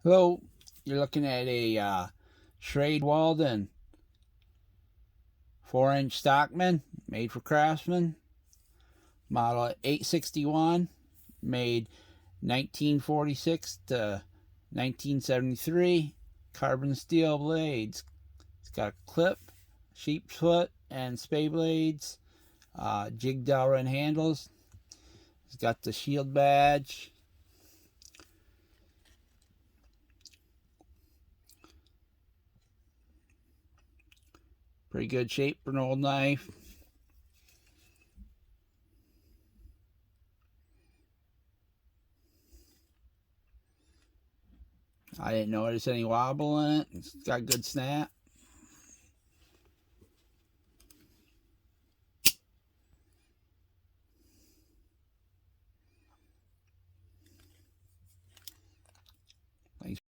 Hello, you're looking at a Schrade Walden 4-inch Stockman made for Craftsman, model 861, made 1946 to 1973, carbon steel blades. It's got a clip, sheep's foot, and spay blades, jig Delrin handles. It's got the shield badge. Pretty good shape for an old knife. I didn't notice any wobble in it. It's got good snap. Thanks.